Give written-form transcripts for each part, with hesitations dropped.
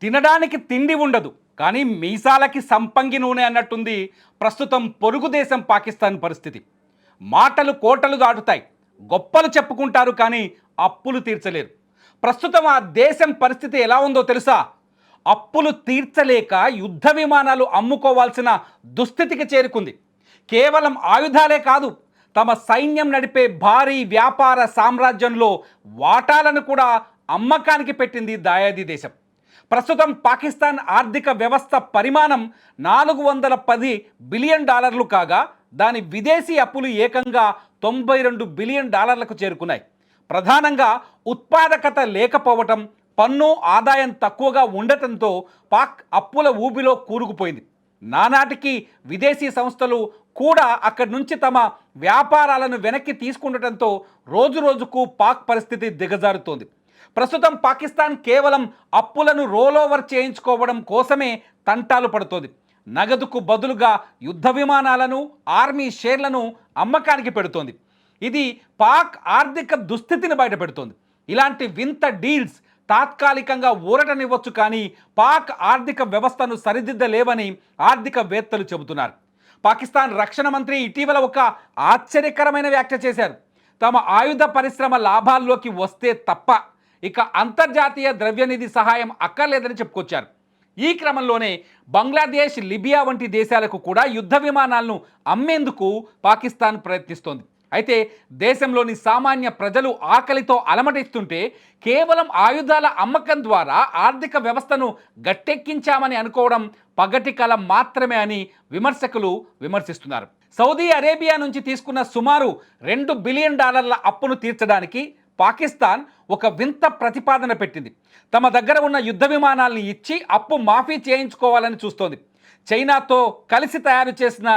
తినడానికి తిండి ఉండదు కానీ మీసాలకి సంపంగి నూనె అన్నట్టుంది ప్రస్తుతం పొరుగు దేశం పాకిస్తాన్ పరిస్థితి. మాటలు కోటలు దాటుతాయి, గొప్పలు చెప్పుకుంటారు కానీ అప్పులు తీర్చలేరు. ప్రస్తుతం ఆ దేశం పరిస్థితి ఎలా ఉందో తెలుసా? అప్పులు తీర్చలేక యుద్ధ విమానాలు అమ్ముకోవాల్సిన దుస్థితికి చేరుకుంది. కేవలం ఆయుధాలే కాదు, తమ సైన్యం నడిపే భారీ వ్యాపార సామ్రాజ్యంలో వాటాలను కూడా అమ్మకానికి పెట్టింది దాయాది దేశం. ప్రస్తుతం పాకిస్తాన్ ఆర్థిక వ్యవస్థ పరిమాణం $410 బిలియన్ కాగా దాని విదేశీ అప్పులు ఏకంగా $92 బిలియన్ చేరుకున్నాయి. ప్రధానంగా ఉత్పాదకత లేకపోవటం, పన్ను ఆదాయం తక్కువగా ఉండటంతో పాక్ అప్పుల ఊబిలో కూరుకుపోయింది. నానాటికి విదేశీ సంస్థలు కూడా అక్కడి నుంచి తమ వ్యాపారాలను వెనక్కి తీసుకుండటంతో రోజురోజుకు పాక్ పరిస్థితి దిగజారుతోంది. ప్రస్తుతం పాకిస్తాన్ కేవలం అప్పులను రోలోవర్ చేయించుకోవడం కోసమే తంటాలు పడుతోంది. నగదుకు బదులుగా యుద్ధ విమానాలను, ఆర్మీ షేర్లను అమ్మకానికి పెడుతోంది. ఇది పాక్ ఆర్థిక దుస్థితిని బయటపెడుతోంది. ఇలాంటి వింత డీల్స్ తాత్కాలికంగా ఊరటనివ్వచ్చు కానీ పాక్ ఆర్థిక వ్యవస్థను సరిదిద్దలేవని ఆర్థికవేత్తలు చెబుతున్నారు. పాకిస్తాన్ రక్షణ మంత్రి ఇటీవల ఒక ఆశ్చర్యకరమైన వ్యాఖ్య చేశారు. తమ ఆయుధ పరిశ్రమ లాభాల్లోకి వస్తే తప్ప ఇక అంతర్జాతీయ ద్రవ్యనిధి సహాయం అక్కర్లేదని చెప్పుకొచ్చారు. ఈ క్రమంలోనే బంగ్లాదేశ్, లిబియా వంటి దేశాలకు కూడా యుద్ధ విమానాలను అమ్మేందుకు పాకిస్తాన్ ప్రయత్నిస్తోంది. అయితే దేశంలోని సామాన్య ప్రజలు ఆకలితో అలమటిస్తుంటే కేవలం ఆయుధాల అమ్మకం ద్వారా ఆర్థిక వ్యవస్థను గట్టెక్కించామని అనుకోవడం పగటి కల మాత్రమే అని విమర్శకులు విమర్శిస్తున్నారు. సౌదీ అరేబియా నుంచి తీసుకున్న సుమారు $2 బిలియన్ అప్పును తీర్చడానికి పాకిస్తాన్ ఒక వింత ప్రతిపాదన పెట్టింది. తమ దగ్గర ఉన్న యుద్ధ విమానాలను ఇచ్చి అప్పు మాఫీ చేయించుకోవాలని చూస్తోంది. చైనాతో కలిసి తయారు చేసిన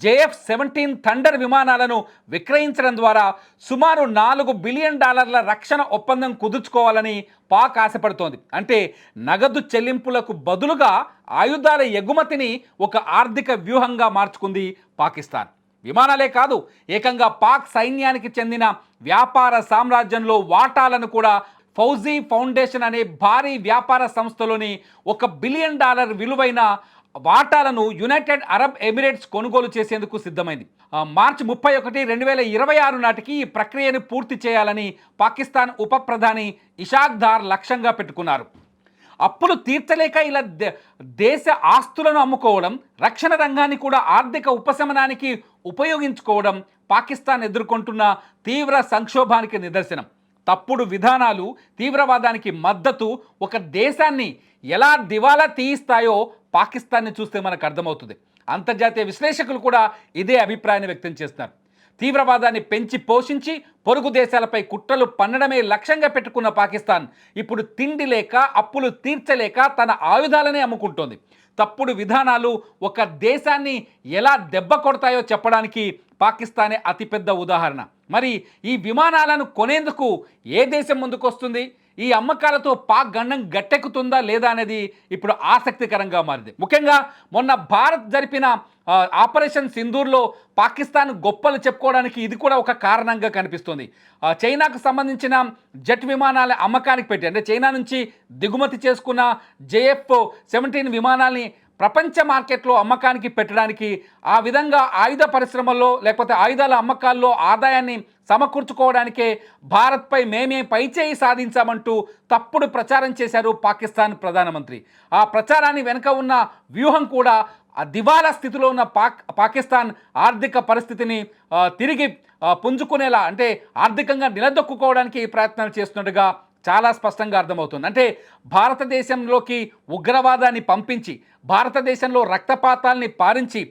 JF-17 థండర్ విమానాలను విక్రయించడం ద్వారా సుమారు $4 బిలియన్ రక్షణ ఒప్పందం కుదుర్చుకోవాలని పాక్ ఆశపడుతోంది. అంటే నగదు చెల్లింపులకు బదులుగా ఆయుధాల ఎగుమతిని ఒక ఆర్థిక వ్యూహంగా మార్చుకుంది పాకిస్తాన్. విమానాలే కాదు, ఏకంగా పాక్ సైన్యానికి చెందిన వ్యాపార సామ్రాజ్యంలో వాటాలను కూడా ఫౌజీ ఫౌండేషన్ అనే భారీ వ్యాపార సంస్థలోని $1 బిలియన్ విలువైన వాటాలను యునైటెడ్ అరబ్ ఎమిరేట్స్ కొనుగోలు చేసేందుకు సిద్ధమైంది. మార్చి 31, 2026 నాటికి ఈ ప్రక్రియను పూర్తి చేయాలని పాకిస్తాన్ ఉప ప్రధాని ఇషాక్ దార్ లక్ష్యంగా పెట్టుకున్నారు. అప్పులు తీర్చలేక ఇలా దేశ ఆస్తులను అమ్ముకోవడం, రక్షణ రంగాన్ని కూడా ఆర్థిక ఉపశమనానికి ఉపయోగించుకోవడం పాకిస్తాన్ ఎదుర్కొంటున్న తీవ్ర సంక్షోభానికి నిదర్శనం. తప్పుడు విధానాలు, తీవ్రవాదానికి మద్దతు ఒక దేశాన్ని ఎలా దివాలా తీయిస్తాయో పాకిస్తాన్ని చూస్తే మనకు అర్థమవుతుంది. అంతర్జాతీయ విశ్లేషకులు కూడా ఇదే అభిప్రాయాన్ని వ్యక్తం చేస్తున్నారు. తీవ్రవాదాన్ని పెంచి పోషించి పొరుగు దేశాలపై కుట్రలు పన్నడమే లక్ష్యంగా పెట్టుకున్న పాకిస్తాన్ ఇప్పుడు తిండి లేక, అప్పులు తీర్చలేక తన ఆయుధాలనే అమ్ముకుంటోంది. తప్పుడు విధానాలు ఒక దేశాన్ని ఎలా దెబ్బ కొడతాయో చెప్పడానికి పాకిస్తానే అతిపెద్ద ఉదాహరణ. మరి ఈ విమానాలను కొనేందుకు ఏ దేశం ముందుకు వస్తుంది? ఈ అమ్మకాలతో పాక్ గండం గట్టెక్కుతుందా లేదా అనేది ఇప్పుడు ఆసక్తికరంగా మారింది. ముఖ్యంగా మొన్న భారత్ జరిపిన ఆపరేషన్ సింధూర్లో పాకిస్తాన్ గొప్పలు చెప్పుకోవడానికి ఇది కూడా ఒక కారణంగా కనిపిస్తుంది. చైనాకు సంబంధించిన జెట్ విమానాల అమ్మకానికి పెట్టి, అంటే చైనా నుంచి దిగుమతి చేసుకున్న JF-17 విమానాల్ని ప్రపంచ మార్కెట్లో అమ్మకానికి పెట్టడానికి, ఆ విధంగా ఆయుధ పరిశ్రమల్లో లేకపోతే ఆయుధాల అమ్మకాల్లో ఆదాయాన్ని సమకూర్చుకోవడానికే భారత్పై మేమే పైచేయి సాధించామంటూ తప్పుడు ప్రచారం చేశారు పాకిస్తాన్ ప్రధానమంత్రి. ఆ ప్రచారాన్ని వెనుక ఉన్న వ్యూహం కూడా దివాలా స్థితిలో ఉన్న పాకిస్తాన్ ఆర్థిక పరిస్థితిని తిరిగి పుంజుకునేలా, అంటే ఆర్థికంగా నిలదొక్కుకోవడానికి ఈ ప్రయత్నాలు చేస్తున్నట్టుగా చాలా స్పష్టంగా అర్థమవుతుంది. అంటే భారతదేశంలోకి ఉగ్రవాదాన్ని పంపించి, భారతదేశంలో రక్తపాతాల్ని పారించి,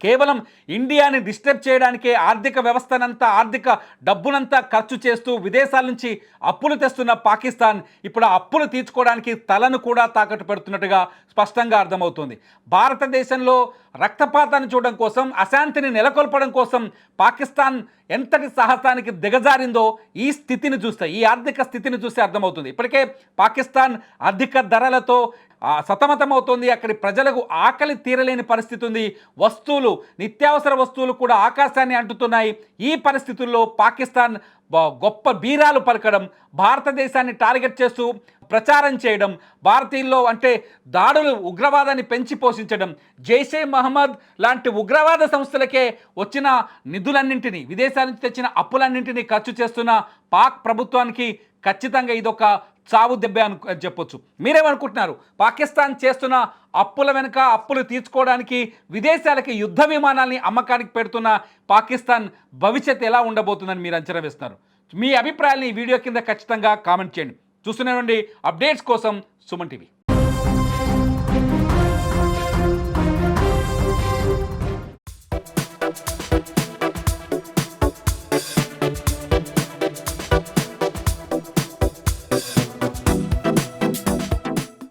కేవలం ఇండియాని డిస్టర్బ్ చేయడానికే ఆర్థిక వ్యవస్థనంతా, ఆర్థిక డబ్బునంతా ఖర్చు చేస్తూ విదేశాల నుంచి అప్పులు తెస్తున్న పాకిస్తాన్ ఇప్పుడు ఆ అప్పులు తీర్చుకోవడానికి తలను కూడా తాకట్టు పెడుతున్నట్టుగా స్పష్టంగా అర్థమవుతుంది. భారతదేశంలో రక్తపాతాన్ని చూడడం కోసం, అశాంతిని నెలకొల్పడం కోసం పాకిస్తాన్ ఎంతటి సాహసానికి దిగజారిందో ఈ స్థితిని చూస్తే, ఈ ఆర్థిక స్థితిని చూస్తే అర్థమవుతుంది. ఇప్పటికే పాకిస్తాన్ అధిక ధరలతో సతమతమవుతోంది. అక్కడి ప్రజలకు ఆకలి తీరలేని పరిస్థితి ఉంది. వస్తువులు, నిత్యావసర వస్తువులు కూడా ఆకాశాన్ని అంటుతున్నాయి. ఈ పరిస్థితుల్లో పాకిస్తాన్ గొప్ప బీరాలు పలకడం, భారతదేశాన్ని టార్గెట్ చేస్తూ ప్రచారం చేయడం, భారతీయుల్లో అంటే దాడులు ఉగ్రవాదాన్ని పెంచి పోషించడం, జైషే మహమ్మద్ లాంటి ఉగ్రవాద సంస్థలకే వచ్చిన నిధులన్నింటినీ, విదేశాల నుంచి తెచ్చిన అప్పులన్నింటినీ ఖర్చు చేస్తున్న పాక్ ప్రభుత్వానికి ఖచ్చితంగా ఇదొక చావు దెబ్బ అని చెప్పొచ్చు. మీరేమనుకుంటున్నారు? పాకిస్తాన్ చేస్తున్న అప్పుల వెనుక అప్పులు తీర్చుకోవడానికి విదేశాలకి యుద్ధ విమానాల్ని అమ్మకానికి పెడుతున్న పాకిస్తాన్ భవిష్యత్తు ఎలా ఉండబోతుందని మీరు అంచనా వేస్తున్నారు? మీ అభిప్రాయాన్ని ఈ వీడియో కింద ఖచ్చితంగా కామెంట్ చేయండి. చూస్తూనే ఉండండి అప్డేట్స్ కోసం సుమన్ టీవీ.